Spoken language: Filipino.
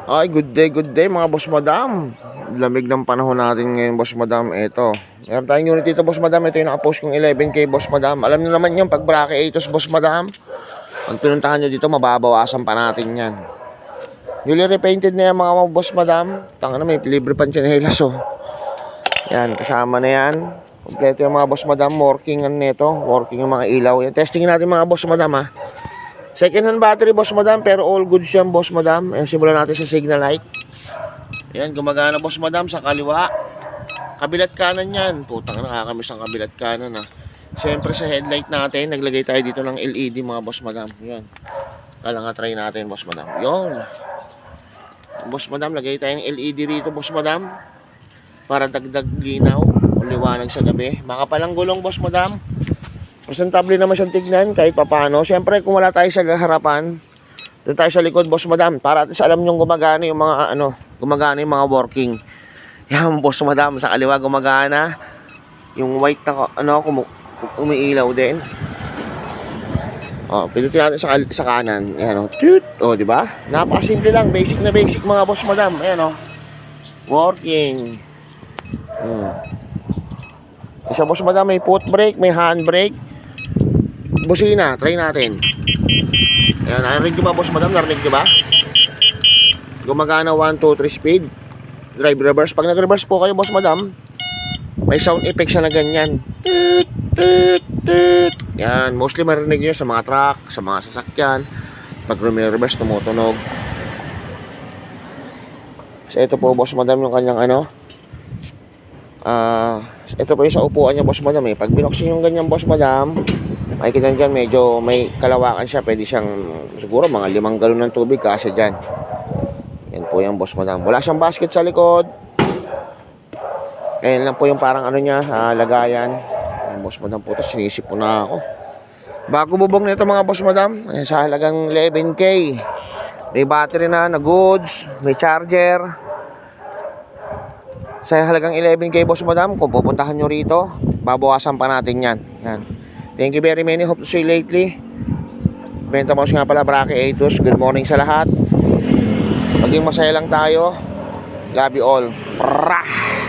Ay, good day mga boss madam. Lamig ng panahon natin ngayon boss madam. Ito, meron tayong unit dito boss madam. Ito yung nakapost kong 11K boss madam. Alam niyo naman yung pag bracket 8 boss madam, pag pinuntahan nyo dito mababawasan pa natin yan. Newly repainted na yan mga boss madam. Tanga na, may libre pan tsinelas oh. Yan, kasama na yan. Kompleto yung mga boss madam. Working ang neto, working yung mga ilaw yan. Testing natin mga boss madam ha. Second hand battery boss madam, pero all good siya boss madam. Ayan, simulan natin sa signal light. Ayan, gumagana boss madam sa kaliwa. Kabilat kanan yan. Putang, nakakamiss ang kabilat kanan ha. Siyempre sa headlight natin, naglagay tayo dito ng LED mga boss madam. Ayan. Kala nga try natin boss madam. Yun. Boss madam, lagay tayo ng LED dito boss madam. Para dagdag linaw o liwanag sa gabi. Makapalang gulong boss madam. Presentable naman siyang tignan kahit papano. Siyempre kung wala tayo sa harapan, doon tayo sa likod boss madam, para at least alam nyo gumagana yung mga gumagana yung mga working. Yan boss madam, sa kaliwa gumagana. Yung white na umiilaw din. Pinutin natin sa kanan. Ayan di ba? Napakasimple lang, basic na basic mga boss madam. Ayan working. Isa boss madam, may foot brake, may hand brake. Busina, try natin. Ayan, narinig nyo ba boss madam? Narinig nyo ba? Gumagana 1, 2, 3 speed. Drive reverse. Pag nag-reverse po kayo boss madam, may sound effect siya na ganyan. Toot, toot, toot. Yan, mostly marinig nyo sa mga truck, sa mga sasakyan. Pag reverse, tumutunog. So ito po boss madam yung kanyang ito po yung sa upuan niya boss madam eh. Pag binuksin yung ganyan boss madam, makikita dyan medyo may kalawakan siya. Pwede siyang siguro mga 5 galon ng tubig kasi dyan. Yan po yung boss madam. Wala siyang basket sa likod. Ayan lang po yung parang niya, lagayan. Ayan, boss madam po. Tapos sinisip po na ako. Bago bubong nito mga boss madam. Ayan, sa halagang 11K. May battery na goods. May charger. Sa halagang 11K boss madam, kung pupuntahan nyo rito, babawasan pa natin yan. Yan. Thank you very many. Hope to see you lately. Benta mo nga pala bracket 8. Good morning sa lahat. Maging masaya lang tayo. Love you all. Prah!